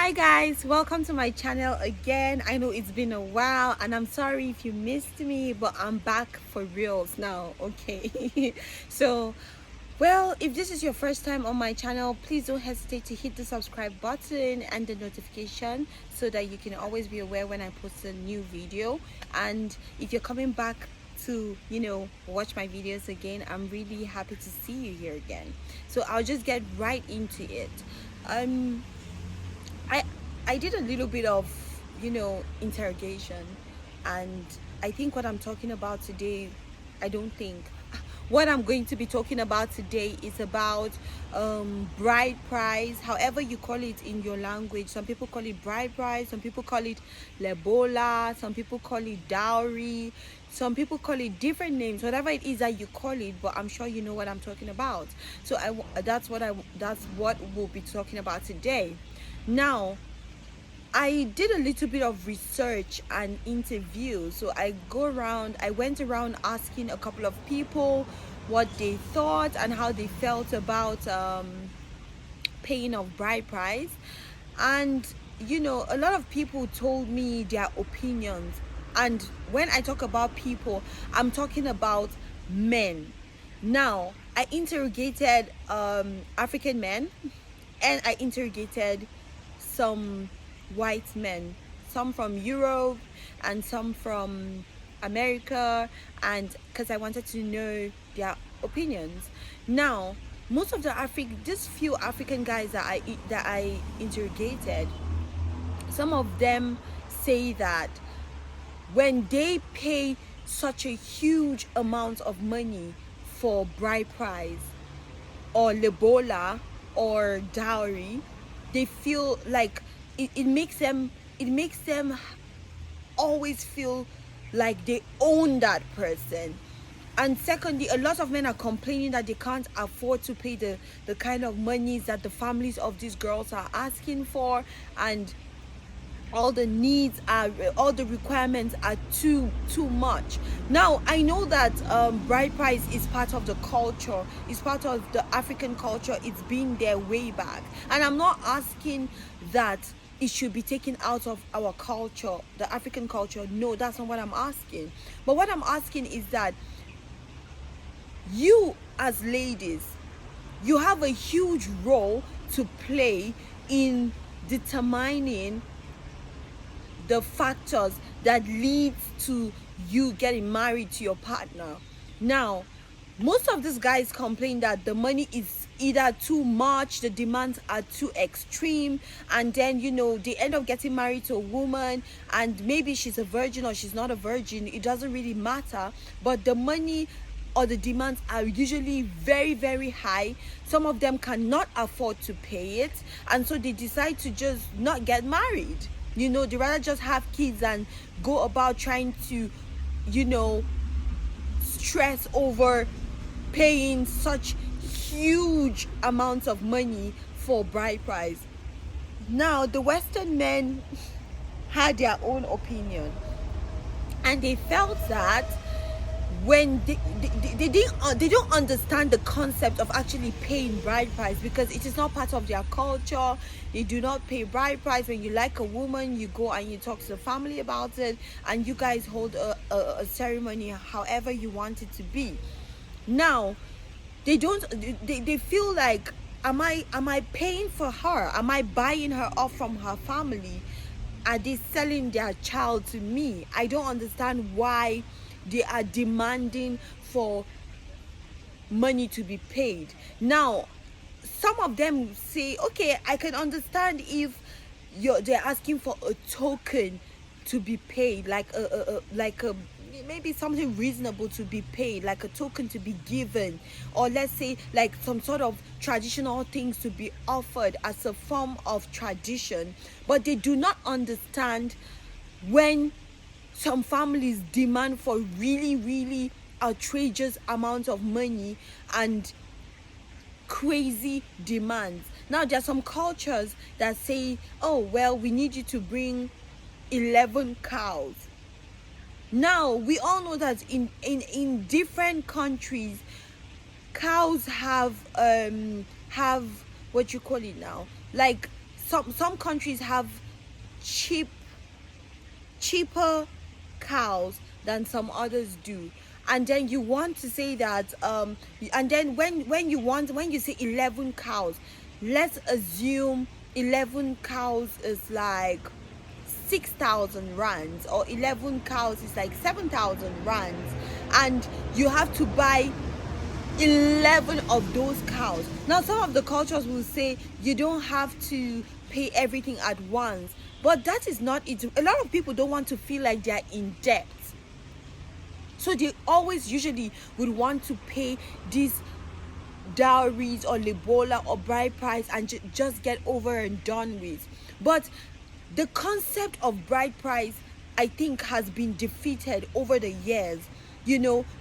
Hi guys, welcome to my channel again. I know it's been a while and I'm sorry if you missed me, but I'm back for reals now. Okay. So well, if this is your first time on my channel, please don't hesitate to hit the subscribe button and the notification so that you can always be aware when I post a new video. And if you're coming back to watch my videos again, I'm really happy to see you here again. So I'll just get right into it. um I I did a little bit of interrogation, and I think what I'm talking about today, I don't think what I'm going to be talking about today is about bride price, however you call it in your language. Some people call it bride price, some people call it lebola, some people call it dowry, some people call it different names, whatever it is that you call it, but I'm sure you know what I'm talking about. So that's what we'll be talking about today. Now, I did a little bit of research and interview. So I went around asking a couple of people what they thought and how they felt about paying of bride price. And a lot of people told me their opinions. And when I talk about people, I'm talking about men. Now, I interrogated African men, and I interrogated some white men, some from Europe and some from America, and because I wanted to know their opinions. Now, most of just few African guys that I interrogated, some of them say that when they pay such a huge amount of money for bride price or lebola or dowry, they feel like it makes them always feel like they own that person. And secondly, a lot of men are complaining that they can't afford to pay the kind of monies that the families of these girls are asking for, and all the needs are all the requirements are too much. Now, I know that bride price is part of the culture, it's part of the African culture. It's been there way back, and I'm not asking that it should be taken out of our culture, the African culture. No, that's not what I'm asking. But what I'm asking is that you, as ladies, you have a huge role to play in determining the factors that leads to you getting married to your partner. Now, most of these guys complain that the money is either too much, the demands are too extreme, and then they end up getting married to a woman, and maybe she's a virgin or she's not a virgin, it doesn't really matter, but the money or the demands are usually very, very high. Some of them cannot afford to pay it, and so they decide to just not get married. They rather just have kids and go about trying to stress over paying such huge amounts of money for bride price. Now, the Western men had their own opinion, and they felt that when they don't understand the concept of actually paying bride price, because it is not part of their culture. They do not pay bride price. When you like a woman, you go and you talk to the family about it, and you guys hold a ceremony however you want it to be. Now, they feel like, am I paying for her? Am I buying her off from her family? Are they selling their child to me? I don't understand why they are demanding for money to be paid. Now, some of them say, okay, I can understand if they're asking for a token to be paid, like a maybe something reasonable to be paid, like a token to be given, or let's say like some sort of traditional things to be offered as a form of tradition. But they do not understand when some families demand for really, really outrageous amounts of money and crazy demands. Now, there are some cultures that say, oh well, we need you to bring 11 cows. Now, we all know that in different countries, cows have what you call it now, like some countries have cheap cheaper cows than some others do. And then you want to say that and then when you say 11 cows, let's assume 11 cows is like 6,000 rands, or 11 cows is like 7,000 rands, and you have to buy 11 of those cows. Now, some of the cultures will say you don't have to pay everything at once, but that is not it. A lot of people don't want to feel like they're in debt, so they always usually would want to pay these dowries or libola or bride price and just get over and done with. But the concept of bride price, I think, has been defeated over the years,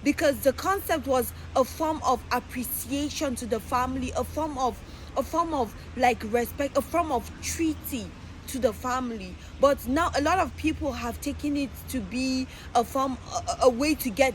because the concept was a form of appreciation to the family, a form of like respect, a form of treaty to the family. But now a lot of people have taken it to be a way to get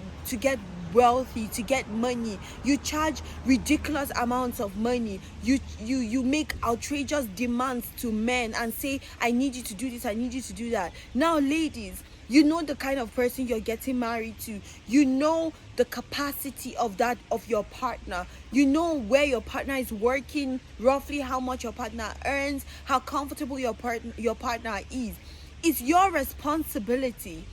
wealthy, to get money. You charge ridiculous amounts of money. You make outrageous demands to men and say, I need you to do this, I need you to do that. Now, ladies, you know the kind of person you're getting married to. You know the capacity of your partner. You know where your partner is working, roughly how much your partner earns, how comfortable your partner is. It's your responsibility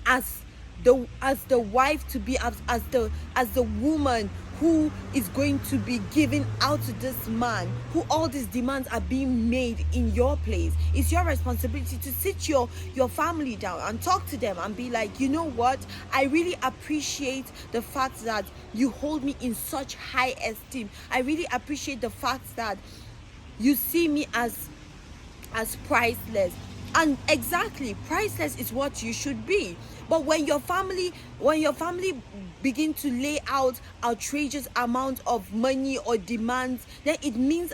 as the wife to be, as the woman who is going to be giving out to this man, who all these demands are being made in your place. It's your responsibility to sit your family down and talk to them and be like, you know what, I really appreciate the fact that you hold me in such high esteem. I really appreciate the fact that you see me as priceless. And exactly, priceless is what you should be. But when your family begin to lay out outrageous amounts of money or demands, then it means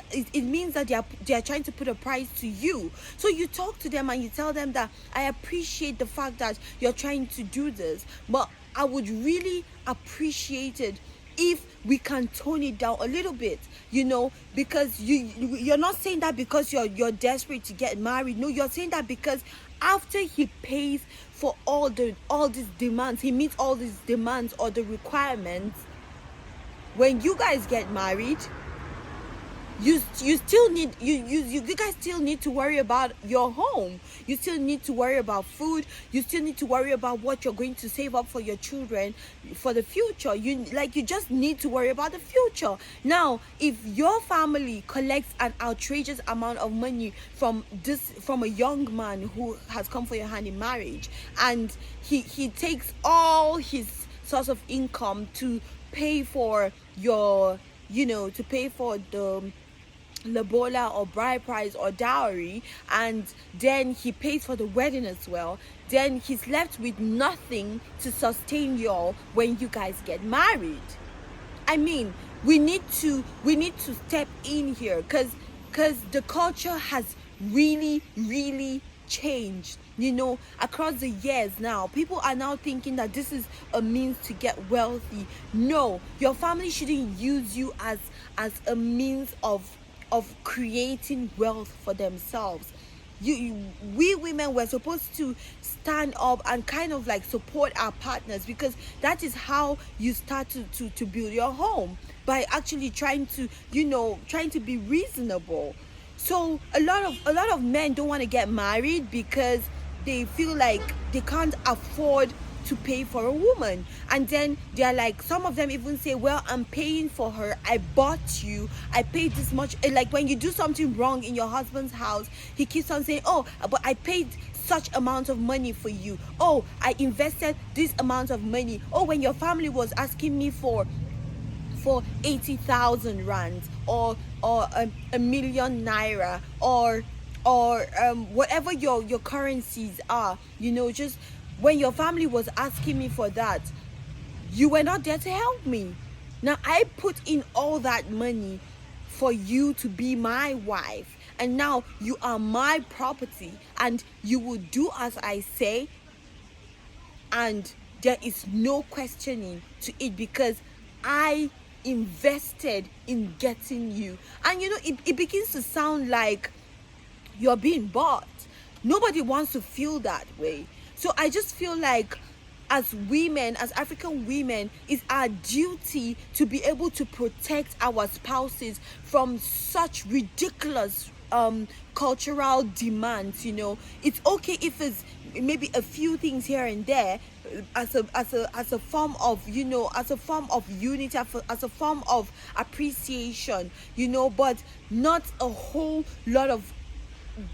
that they are trying to put a price to you. So you talk to them and you tell them that I appreciate the fact that you're trying to do this, but I would really appreciate it if we can tone it down a little bit, because you're not saying that because you're desperate to get married. No, you're saying that because after he pays for all these demands, he meets all these demands or the requirements, when you guys get married, you still need you guys still need to worry about your home. You still need to worry about food. You still need to worry about what you're going to save up for your children for the future. You just need to worry about the future. Now, if your family collects an outrageous amount of money from a young man who has come for your hand in marriage, and he takes all his source of income to pay for to pay for the lobola or bride price or dowry, and then he pays for the wedding as well, then he's left with nothing to sustain y'all when you guys get married. I mean, we need to step in here, because the culture has really changed, across the years. Now people are now thinking that this is a means to get wealthy. No, your family shouldn't use you as a means of creating wealth for themselves. We women were supposed to stand up and kind of like support our partners, because that is how you start to build your home, by actually trying to be reasonable. So a lot of men don't want to get married because they feel like they can't afford to pay for a woman. And then they're like, some of them even say, well, I'm paying for her, I bought you, I paid this much. And like, when you do something wrong in your husband's house, he keeps on saying, oh, but I paid such amount of money for you. Oh, I invested this amount of money. Oh, when your family was asking me for 80,000 rands or a million naira or whatever your currencies are, just when your family was asking me for that, you were not there to help me. Now I put in all that money for you to be my wife, and now you are my property, and you will do as I say, and there is no questioning to it, because I invested in getting you. And it begins to sound like you're being bought. Nobody wants to feel that way. So I just feel like, as women, as African women, it's our duty to be able to protect our spouses from such ridiculous cultural demands. It's okay if it's maybe a few things here and there, as a form of, as a form of unity, as a form of appreciation, but not a whole lot of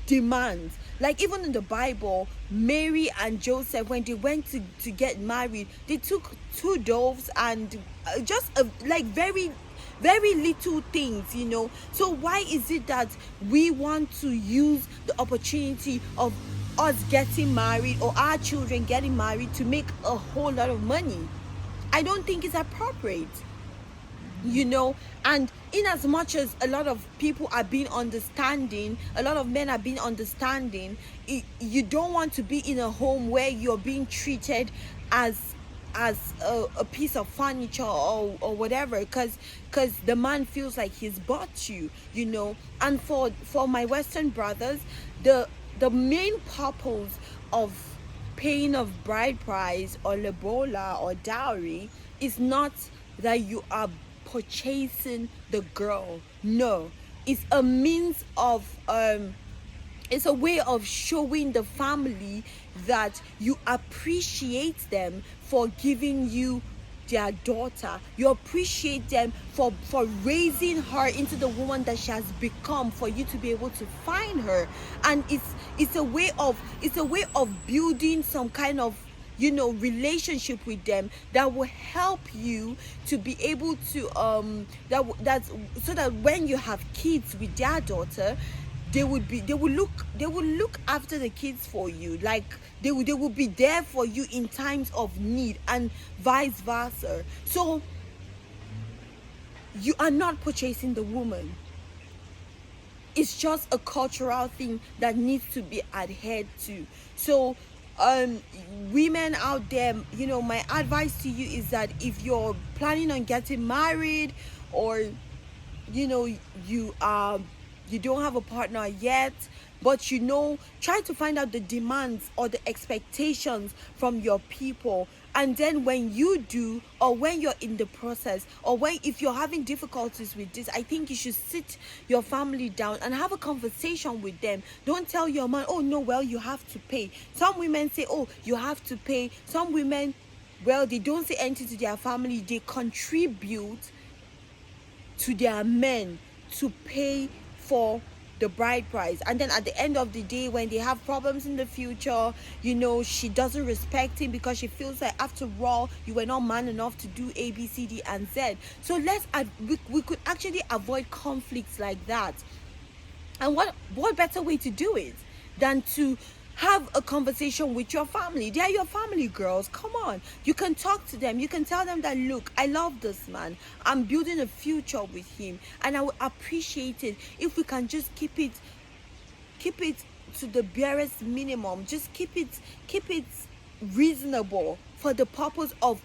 demands. Like, even in the Bible, Mary and Joseph, when they went to get married, they took 2 doves and just like very very little things. So why is it that we want to use the opportunity of us getting married or our children getting married to make a whole lot of money? I don't think it's appropriate. And in as much as a lot of people are being understanding, a lot of men are being understanding, you don't want to be in a home where you're being treated as a piece of furniture or whatever, because the man feels like he's bought you. And for my Western brothers, the main purpose of paying of bride price or lobola or dowry is not that you are purchasing the girl. No, it's a means of it's a way of showing the family that you appreciate them for giving you their daughter. You appreciate them for raising her into the woman that she has become, for you to be able to find her. And it's a way of building some kind of relationship with them that will help you to be able to that's so that when you have kids with their daughter, they will look after the kids for you. Like, they will be there for you in times of need, and vice versa. So you are not purchasing the woman. It's just a cultural thing that needs to be adhered to. So women out there, my advice to you is that if you're planning on getting married, or you don't have a partner yet, but try to find out the demands or the expectations from your people. And then when you do, or when you're in the process, or if you're having difficulties with this, I think you should sit your family down and have a conversation with them. Don't tell your man, oh no, well, you have to pay. Some women say, oh, you have to pay. Some women, well, they don't say anything to their family. They contribute to their men to pay for the bride price. And then at the end of the day, when they have problems in the future, she doesn't respect him because she feels like, after all, you were not man enough to do A, B, C, D, and Z. So we could actually avoid conflicts like that. And what better way to do it than to have a conversation with your family? They are your family, girls. Come on. You can talk to them. You can tell them that, look, I love this man. I'm building a future with him, and I would appreciate it if we can just keep it to the barest minimum. Just keep it reasonable for the purpose of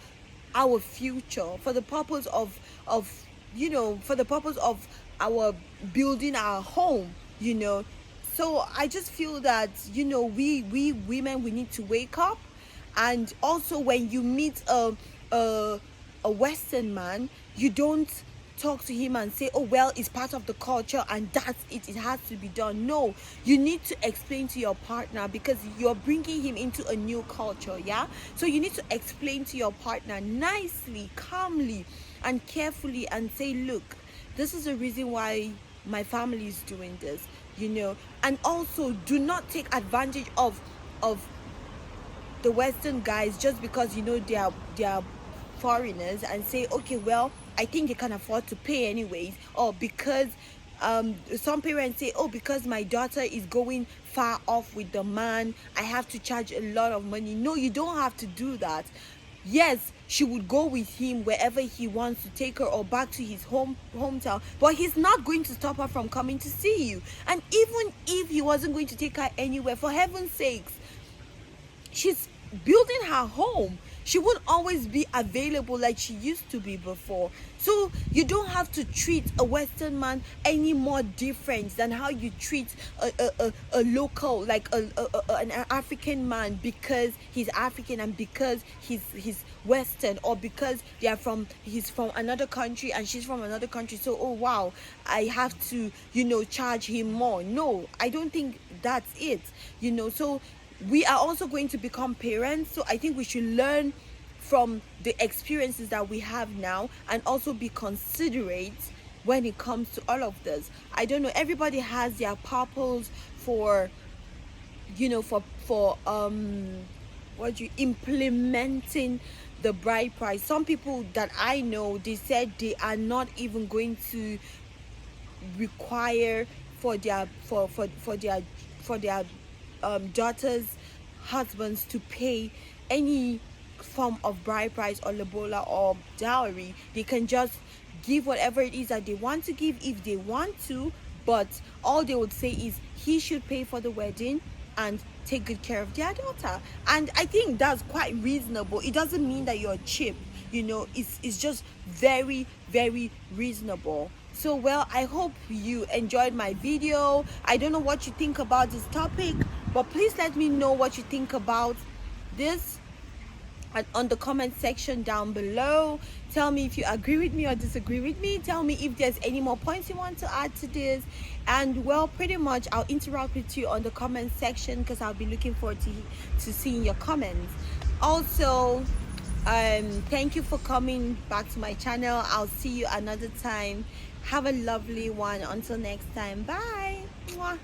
our future, for the purpose of for the purpose of our building our home. So I just feel that, we women, we need to wake up. And also, when you meet a Western man, you don't talk to him and say, oh, well, it's part of the culture and that's it has to be done. No, you need to explain to your partner, because you're bringing him into a new culture. Yeah, so you need to explain to your partner nicely, calmly, and carefully, and say, look, this is the reason why my family is doing this. And also, do not take advantage of the Western guys just because they are foreigners, and say, okay, well, I think they can afford to pay anyways, or because some parents say, oh, because my daughter is going far off with the man, I have to charge a lot of money. No, you don't have to do that. Yes, she would go with him wherever he wants to take her, or back to his hometown, but he's not going to stop her from coming to see you. And even if he wasn't going to take her anywhere, for heaven's sakes, she's building her home. She won't always be available like she used to be before. So you don't have to treat a Western man any more different than how you treat a local, like an African man, because he's African and because he's Western, or because he's from another country and she's from another country. So, oh wow, I have to, charge him more. No, I don't think that's it. So we are also going to become parents, so I think we should learn from the experiences that we have now and also be considerate when it comes to all of this. I don't know, everybody has their purpose for what you implementing the bride price. Some people that I know, they said they are not even going to require for their daughters' husbands to pay any form of bride price or lobola or dowry. They can just give whatever it is that they want to give if they want to, but all they would say is he should pay for the wedding and take good care of their daughter. And I think that's quite reasonable. It doesn't mean that you're cheap, it's just very, very reasonable. So, well, I hope you enjoyed my video. I don't know what you think about this topic, but please let me know what you think about this and on the comment section down below. Tell me if you agree with me or disagree with me. Tell me if there's any more points you want to add to this. And well, pretty much I'll interact with you on the comment section, because I'll be looking forward to seeing your comments. Also, thank you for coming back to my channel. I'll see you another time. Have a lovely one. Until next time, bye. Mwah.